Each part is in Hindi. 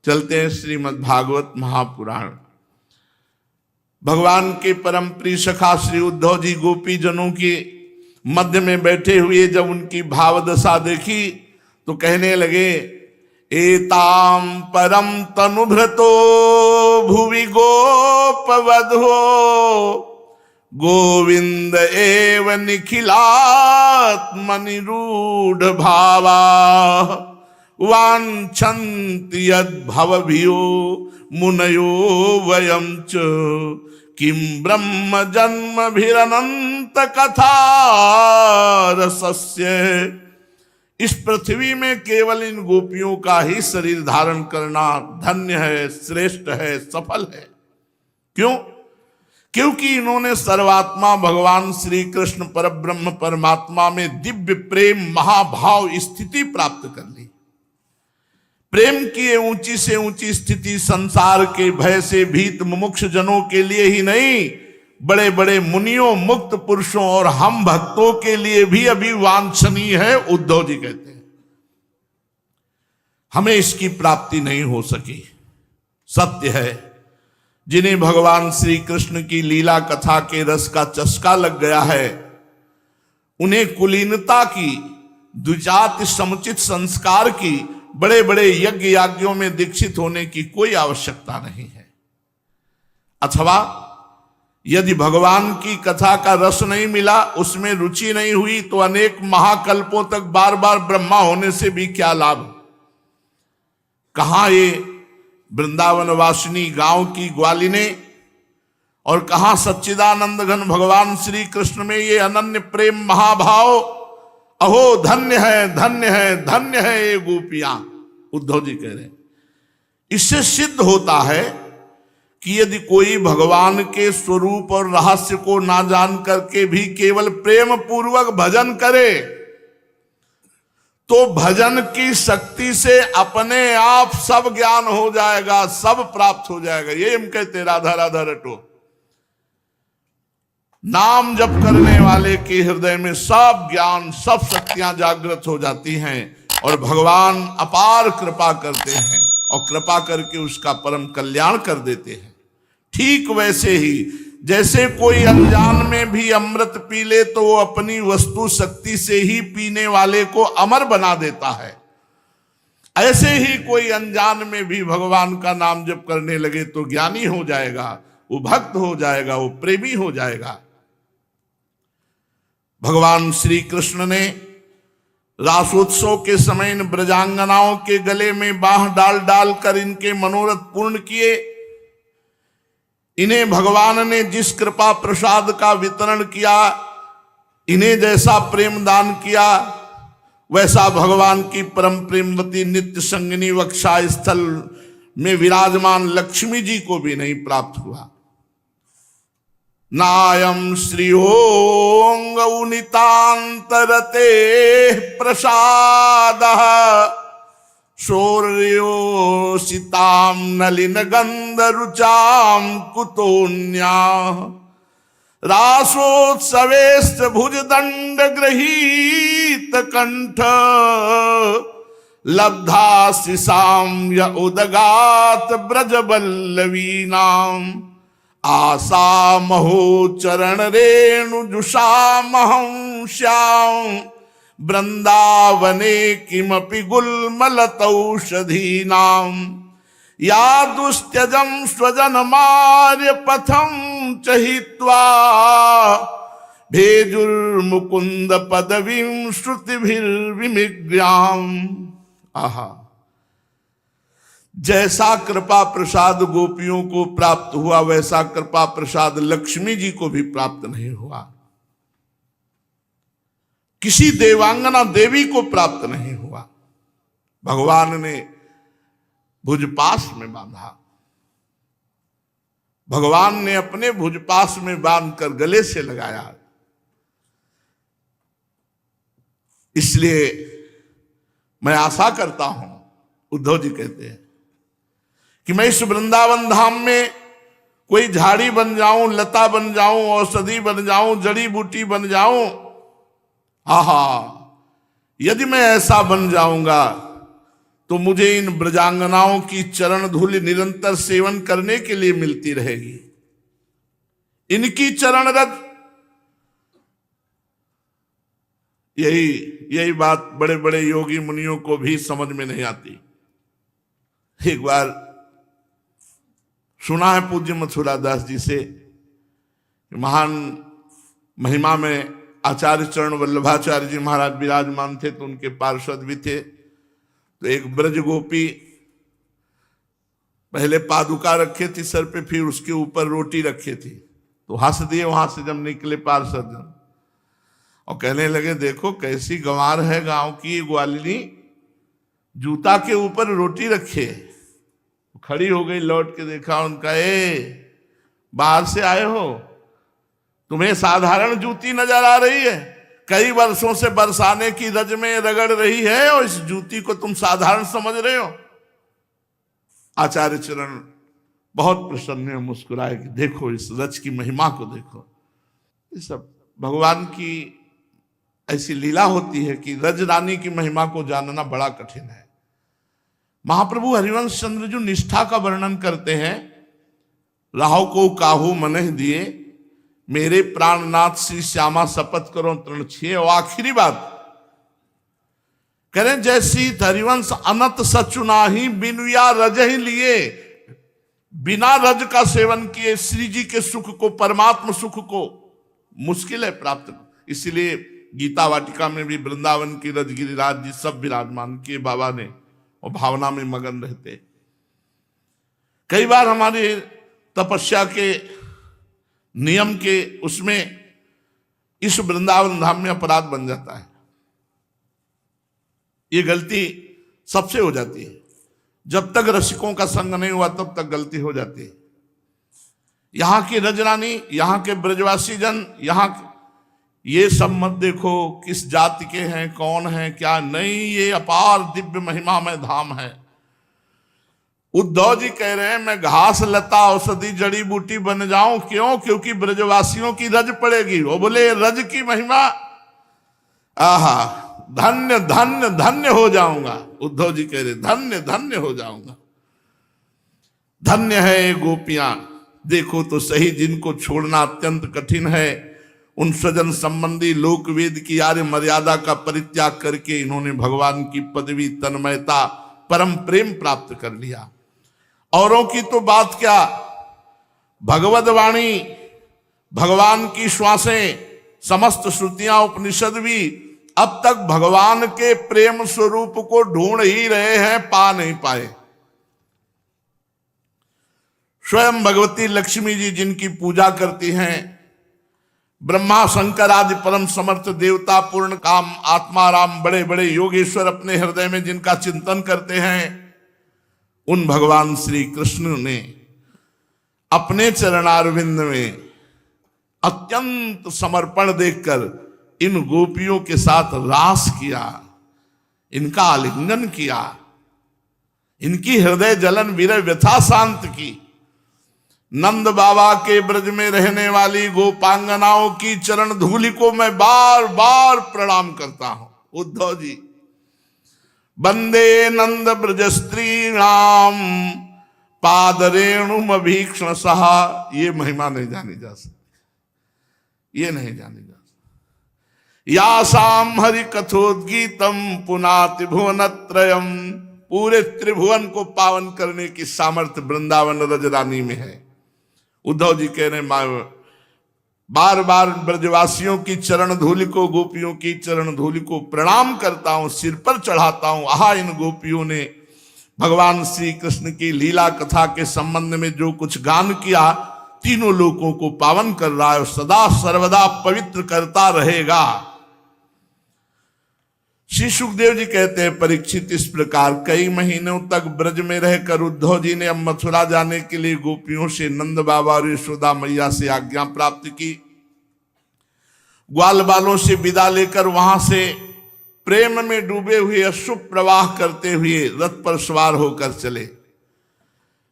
चलते हैं श्रीमद् भागवत महापुराण। भगवान के परम प्रिय सखा श्री उद्धव जी गोपी जनों के मध्य में बैठे हुए जब उनकी भावदशा देखी तो कहने लगे, एताम परम तनुभृतो भुवि गोपवधो गोविंद एव निखिलात्मनिरूढ़ भावा वांछन्ति यद्भवभियो मुनयो वयं च किं ब्रह्म जन्मभिरनंत कथा रसस्य। इस पृथ्वी में केवल इन गोपियों का ही शरीर धारण करना धन्य है, श्रेष्ठ है, सफल है। क्यों? क्योंकि इन्होंने सर्वात्मा भगवान श्री कृष्ण परब्रह्म परमात्मा में दिव्य प्रेम महाभाव स्थिति प्राप्त कर ली। प्रेम की ऊंची से ऊंची स्थिति संसार के भय से भीत मुमुक्ष जनों के लिए ही नहीं, बड़े बड़े मुनियों, मुक्त पुरुषों और हम भक्तों के लिए भी अभी वांछनीय है। उद्धव जी कहते हैं हमें इसकी प्राप्ति नहीं हो सकी। सत्य है, जिन्हें भगवान श्री कृष्ण की लीला कथा के रस का चस्का लग गया है, उन्हें कुलीनता की, द्विजाति समुचित संस्कार की, बड़े बड़े यज्ञ याज्ञों में दीक्षित होने की कोई आवश्यकता नहीं है। अथवा यदि भगवान की कथा का रस नहीं मिला, उसमें रुचि नहीं हुई, तो अनेक महाकल्पों तक बार बार ब्रह्मा होने से भी क्या लाभ। कहां ये वृंदावन वासिनी गांव की ग्वालिने और कहां सच्चिदानंद घन भगवान श्री कृष्ण में ये अनन्य प्रेम महाभाव। अहो धन्य है, धन्य है, धन्य है ये गोपियां। उद्धव जी कह रहे हैं इससे सिद्ध होता है कि यदि कोई भगवान के स्वरूप और रहस्य को ना जान करके भी केवल प्रेम पूर्वक भजन करे तो भजन की शक्ति से अपने आप सब ज्ञान हो जाएगा, सब प्राप्त हो जाएगा। ये हम कहते राधा राधा रटो। नाम जप करने वाले के हृदय में सब ज्ञान, सब शक्तियां जागृत हो जाती हैं और भगवान अपार कृपा करते हैं और कृपा करके उसका परम कल्याण कर देते हैं। ठीक वैसे ही जैसे कोई अनजान में भी अमृत पी ले तो वो अपनी वस्तु शक्ति से ही पीने वाले को अमर बना देता है, ऐसे ही कोई अनजान में भी भगवान का नाम जप करने लगे तो ज्ञानी हो जाएगा, वो भक्त हो जाएगा, वो प्रेमी हो जाएगा। भगवान श्री कृष्ण ने रासोत्सव के समय इन ब्रजांगनाओं के गले में बाह डाल डाल कर इनके मनोरथ पूर्ण किए। इन्हें भगवान ने जिस कृपा प्रसाद का वितरण किया, इन्हें जैसा प्रेम दान किया, वैसा भगवान की परम प्रेमवती नित्य संगिनी वक्षा स्थल में विराजमान लक्ष्मी जी को भी नहीं प्राप्त हुआ। नायम श्रियोंगौ नितांतरते प्रसाद शौर्योषितां नलिन गंध रुचां कुतोन्या रासोत्सवेस्त भुजदंड गृहीत कंठ लब्धा शिशां य उदगात ब्रजबल्लवीनां आशा महो चरण रेणु जुषामहं श्याम वृंदावने किमपि गुल्मलतौषधीनां या दुस्त्यजं स्वजनमार्य पथं चहित्वा भेजुर्मुकुंद पदवीं श्रुतिभिर्विमिग्राम्। आहा, जैसा कृपा प्रसाद गोपियों को प्राप्त हुआ वैसा कृपा प्रसाद लक्ष्मी जी को भी प्राप्त नहीं हुआ, किसी देवांगना देवी को प्राप्त नहीं हुआ। भगवान ने भुजपास में बांधा, भगवान ने अपने भुजपास में बांधकर गले से लगाया। इसलिए मैं आशा करता हूं, उद्धव जी कहते हैं कि मैं इस वृंदावन धाम में कोई झाड़ी बन जाऊं, लता बन जाऊं, औषधि बन जाऊं, जड़ी बूटी बन जाऊं। आहा, यदि मैं ऐसा बन जाऊंगा तो मुझे इन ब्रजांगनाओं की चरण धूलि निरंतर सेवन करने के लिए मिलती रहेगी। इनकी चरण रज, यही बात बड़े बड़े योगी मुनियों को भी समझ में नहीं आती। एक बार सुना है पूज्य मथुरा दास जी से, महान महिमा में आचार्य चरण वल्लभाचार्य जी महाराज विराजमान थे, तो उनके पार्षद भी थे। तो एक ब्रज गोपी पहले पादुका रखे थी सर पे, फिर उसके ऊपर रोटी रखे थी। तो हंस दिए वहां से जब निकले पार्षद और कहने लगे, देखो कैसी गंवार है गांव की ग्वालिनी, जूता के ऊपर रोटी रखे। खड़ी हो गई, लौट के देखा, उनका बाहर से आए हो, तुम्हें साधारण जूती नजर आ रही है? कई वर्षों से बरसाने की रज में रगड़ रही है और इस जूती को तुम साधारण समझ रहे हो? आचार्य चरण बहुत प्रसन्न है, मुस्कुराए कि देखो इस रज की महिमा को देखो। ये सब भगवान की ऐसी लीला होती है कि रज रानी की महिमा को जानना बड़ा कठिन है। महाप्रभु हरिवंश चंद्र जो निष्ठा का वर्णन करते हैं, राहु को काहू मनह दिए, मेरे प्राणनाथ श्री श्यामा शपथ करो तृण छे। और आखिरी बात करें, जैसी हरिवंश अनंत सचुनाही बिनुया रज ही लिए, बिना रज का सेवन किए श्री जी के सुख को, परमात्म सुख को मुश्किल है प्राप्त। इसलिए गीता वाटिका में भी वृंदावन की रज गिरिराज जी सब विराजमान किए बाबा ने और भावना में मगन रहते। कई बार हमारे तपस्या के नियम के उसमें इस वृंदावन धाम में अपराध बन जाता है। ये गलती सबसे हो जाती है, जब तक रसिकों का संग नहीं हुआ तब तक गलती हो जाती है। यहां की रजरानी, यहां के ब्रजवासी जन, यहां ये सब मत देखो किस जाति के हैं, कौन है क्या नहीं, ये अपार दिव्य महिमा में धाम है। उद्धव जी कह रहे हैं मैं घास लता औषधि जड़ी बूटी बन जाऊं, क्यों? क्योंकि ब्रजवासियों की रज पड़ेगी। वो बोले रज की महिमा, आहा धन्य धन्य धन्य हो जाऊंगा। उद्धव जी कह रहे धन्य धन्य हो जाऊंगा। धन्य है ये गोपियां, देखो तो सही, जिनको छोड़ना अत्यंत कठिन है। उन स्वजन संबंधी लोकवेद की आर्य मर्यादा का परित्याग करके इन्होंने भगवान की पदवी, तन्मयता, परम प्रेम प्राप्त कर लिया। औरों की तो बात क्या, भगवद वाणी, भगवान की श्वासें, समस्त श्रुतियां, उपनिषद भी अब तक भगवान के प्रेम स्वरूप को ढूंढ ही रहे हैं, पा नहीं पाए। स्वयं भगवती लक्ष्मी जी जिनकी पूजा करती हैं, ब्रह्मा शंकर आदि परम समर्थ देवता, पूर्ण काम आत्माराम, बड़े बड़े योगेश्वर अपने हृदय में जिनका चिंतन करते हैं, उन भगवान श्री कृष्ण ने अपने चरणारविंद में अत्यंत समर्पण देखकर इन गोपियों के साथ रास किया, इनका आलिंगन किया, इनकी हृदय जलन विरह व्यथा शांत की। नंद बाबा के ब्रज में रहने वाली गोपांगनाओं की चरण धूलि को मैं बार बार प्रणाम करता हूं। उद्धव जी, वंदे नंद ब्रज स्त्रीणाम पादरेणुम भीक्षण सहा, ये महिमा नहीं जानी जा सकती, ये नहीं जानी जा सकती। यासाम हरि कथोद्गीतम पुनाति भुवनत्रयम, पूरे त्रिभुवन को पावन करने की सामर्थ्य वृंदावन रजरानी में है। उद्धव जी कह रहे बार बार ब्रजवासियों की चरण धूलि को, गोपियों की चरण धूलि को प्रणाम करता हूं, सिर पर चढ़ाता हूं। आहा, इन गोपियों ने भगवान श्री कृष्ण की लीला कथा के संबंध में जो कुछ गान किया, तीनों लोकों को पावन कर रहा है और सदा सर्वदा पवित्र करता रहेगा। श्री सुखदेव जी कहते हैं, परीक्षित इस प्रकार कई महीनों तक ब्रज में रहकर उद्धव जी ने अब मथुरा जाने के लिए गोपियों से, नंद बाबा और यशोदा मैया से आज्ञा प्राप्त की। ग्वाल बालों से विदा लेकर वहां से प्रेम में डूबे हुए अशुभ प्रवाह करते हुए रथ पर सवार होकर चले।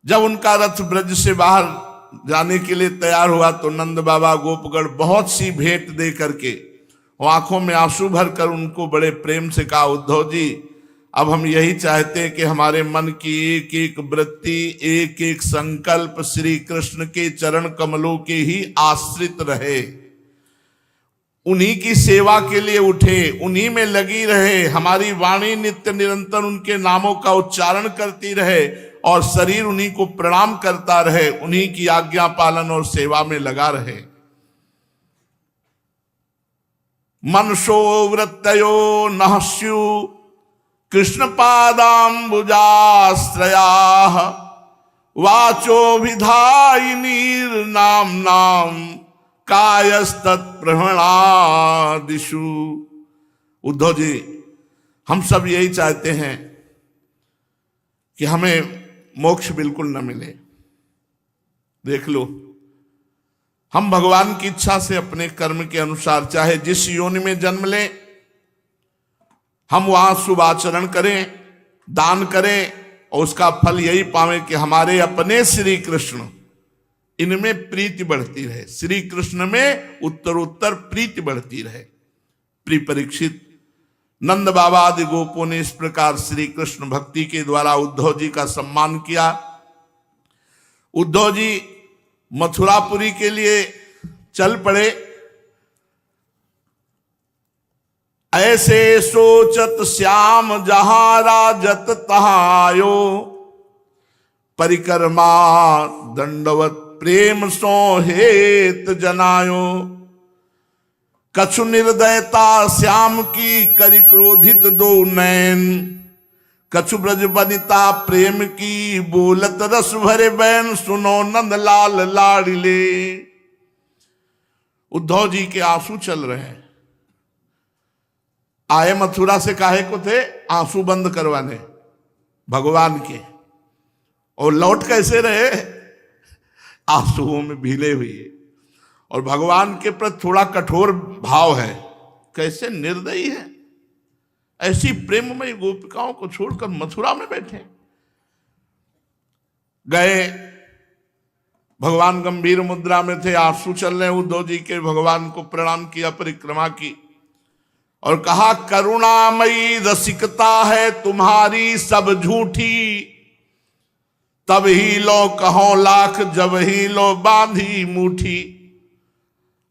जब उनका रथ ब्रज से बाहर जाने के लिए तैयार हुआ तो नंद बाबा गोपगढ़ बहुत सी भेंट दे करके, आंखों में आंसू भरकर उनको बड़े प्रेम से कहा, उद्धव जी अब हम यही चाहते हैं कि हमारे मन की एक एक वृत्ति, एक एक संकल्प श्री कृष्ण के चरण कमलों के ही आश्रित रहे, उन्हीं की सेवा के लिए उठे, उन्हीं में लगी रहे, हमारी वाणी नित्य निरंतर उनके नामों का उच्चारण करती रहे और शरीर उन्हीं को प्रणाम करता रहे, उन्हीं की आज्ञा पालन और सेवा में लगा रहे। मनसो वृत्तयो नः स्यु कृष्ण पादाम्बुजाश्रया वाचो विधायिनीर नाम नाम कायस्तत्प्रहणादिषु। उद्धव जी, हम सब यही चाहते हैं कि हमें मोक्ष बिल्कुल न मिले। देख लो, हम भगवान की इच्छा से अपने कर्म के अनुसार चाहे जिस योनि में जन्म लें, हम वहां शुभ आचरण करें, दान करें और उसका फल यही पावे कि हमारे अपने श्री कृष्ण, इनमें प्रीति बढ़ती रहे, श्री कृष्ण में उत्तरोत्तर प्रीति बढ़ती रहे। प्रिय परीक्षित, नंद बाबा आदि गोपों ने इस प्रकार श्री कृष्ण भक्ति के द्वारा उद्धव जी का सम्मान किया। उद्धव जी मथुरापुरी के लिए चल पड़े। ऐसे सोचत श्याम जहां राजत तहायो परिक्रमा दंडवत प्रेम सो हेत जनायो। कछु निर्दयता श्याम की करि क्रोधित दो नैन, कछु ब्रज बनिता प्रेम की बोलत रस भरे बैन, सुनो नंद लाल लाड़िले। उद्धव जी के आंसू चल रहे हैं। आए मथुरा से काहे को थे? आंसू बंद करवाने भगवान के, और लौट कैसे रहे? आंसुओं में भीले हुए, और भगवान के प्रति थोड़ा कठोर भाव है। कैसे निर्दयी है, ऐसी प्रेममयी गोपिकाओं को छोड़कर मथुरा में बैठे। गए, भगवान गंभीर मुद्रा में थे, आंसू चल रहे। उद्धव जी के भगवान को प्रणाम किया, परिक्रमा की और कहा, करुणामयी रसिकता है तुम्हारी सब झूठी, तब ही लो कहो लाख जब ही लो बांधी मुठी।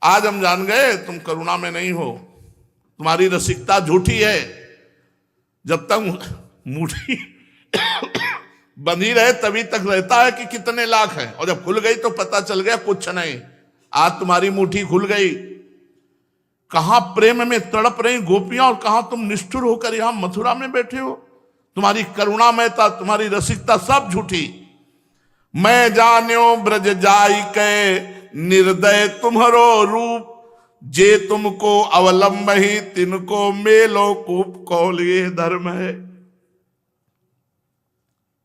आज हम जान गए तुम करुणा में नहीं हो, तुम्हारी रसिकता झूठी है। जब तक मुठी बंधी रहे तभी तक रहता है कि कितने लाख है, और जब खुल गई तो पता चल गया कुछ नहीं। आज तुम्हारी मुट्ठी खुल गई। कहां प्रेम में तड़प रही गोपियां और कहां तुम निष्ठुर होकर यहां मथुरा में बैठे हो। तुम्हारी करुणामयता, तुम्हारी रसिकता सब झूठी। मैं जान्यो ब्रज जाई के निर्दय तुम्हारो रूप, जे तुमको अवलंब ही तिनको मेलो कूप कौल, ये धर्म है।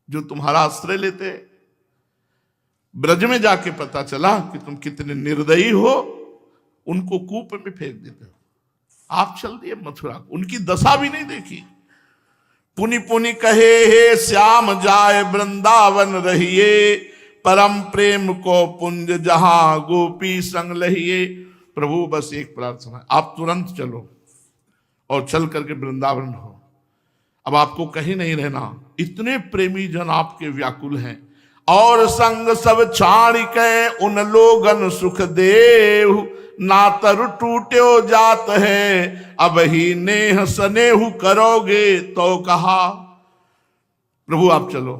जो तुम्हारा आश्रय लेते, ब्रज में जाके पता चला कि तुम कितने निर्दयी हो, उनको कूप में फेंक देते हो। आप चल दिए मथुरा, उनकी दशा भी नहीं देखी। पुनि पुनि कहे हे श्याम जाए वृंदावन रहिए, परम प्रेम को पुंज जहां गोपी संग लहिए। प्रभु बस एक प्रार्थना, आप तुरंत चलो और चल करके वृंदावन हो। अब आपको कहीं नहीं रहना, इतने प्रेमी जन आपके व्याकुल हैं। और संग सब छाड़ के उन लोगन सुख देव, ना तरु टूट्यो जात है अब ही नेह स्नेहु करोगे तो कहा। प्रभु आप चलो।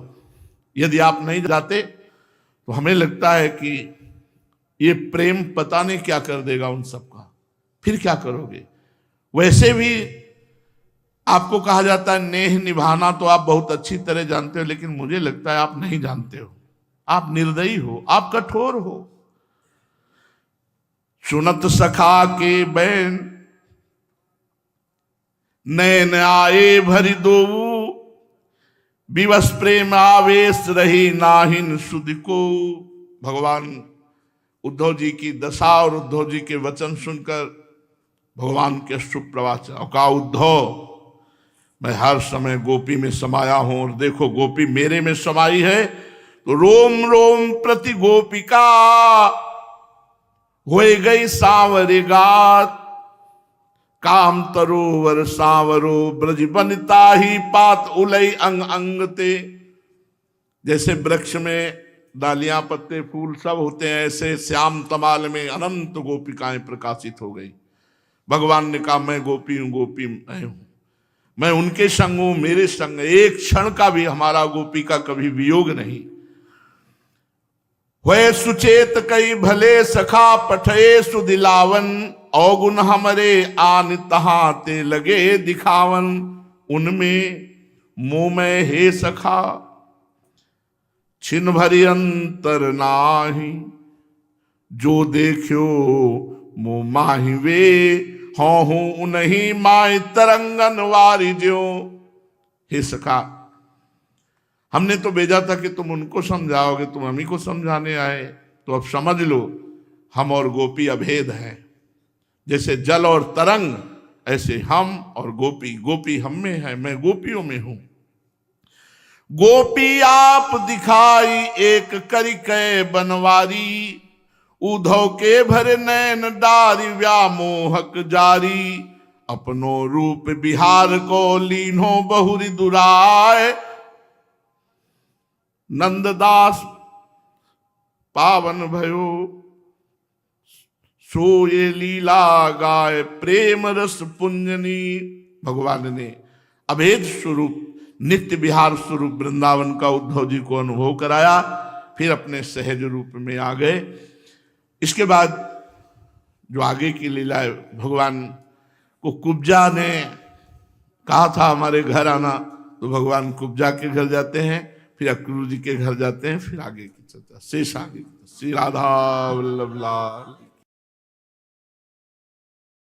यदि आप नहीं जाते तो हमें लगता है कि ये प्रेम पता नहीं क्या कर देगा उन सबका, फिर क्या करोगे। वैसे भी आपको कहा जाता है नेह निभाना, तो आप बहुत अच्छी तरह जानते हो, लेकिन मुझे लगता है आप नहीं जानते हो। आप निर्दयी हो, आप कठोर हो। सुनत सखा के बैन नैन आए भरी दोऊ, विवश प्रेम आवेश रही नाहिन सुध को। भगवान उद्धव जी की दशा और उद्धव जी के वचन सुनकर भगवान के शुभ प्रवचन, और कहा उद्धव मैं हर समय गोपी में समाया हूं, और देखो गोपी मेरे में समाई है, तो रोम रोम प्रति गोपिका हो गई सांवरे गात। काम तरोवर सांवरो ब्रज बनिता ही पात उलई अंग अंग ते। जैसे वृक्ष में डालियां पत्ते फूल सब होते हैं, ऐसे श्याम तमाल में अनंत गोपिकाएं प्रकाशित हो गई। भगवान ने कहा मैं गोपी हूं, गोपी मैं हूं, मैं उनके संग हूं, मेरे संग एक क्षण का भी हमारा गोपी का कभी वियोग नहीं। वह सुचेत कई भले सखा पठे सुदिलावन, अवगुण हमरे आन तहां ते लगे दिखावन। उनमें मोह में हे सखा छिन भरी अंतर नाही, जो देखियो मोह माही वे हूं उन्हीं माई तरंगन वारी ज्यो। हे सखा, हमने तो भेजा था कि तुम उनको समझाओगे, तुम हम ही को समझाने आए, तो अब समझ लो हम और गोपी अभेद हैं। जैसे जल और तरंग ऐसे हम और गोपी, गोपी हम में है, मैं गोपियों में हूं। गोपी आप दिखाई एक करिकै बनवारी, उधव के भर नैन डारी व्यामोहक जारी। अपनो रूप बिहार को लीनो बहुरी दुराय, नंददास पावन भयो सो ये लीला गाय प्रेम रस पुंजनी। भगवान ने अभेद स्वरूप नित्य विहार स्वरूप वृंदावन का उद्धव जी को अनुभव कराया, फिर अपने सहज रूप में आ गए। इसके बाद जो आगे की लीला है, भगवान को कुब्जा ने कहा था हमारे घर आना, तो भगवान कुब्जा के घर जाते हैं, फिर अक्रूर जी के घर जाते हैं, फिर आगे की चर्चा शेष आगे। श्री राधा वल्लभ लाल।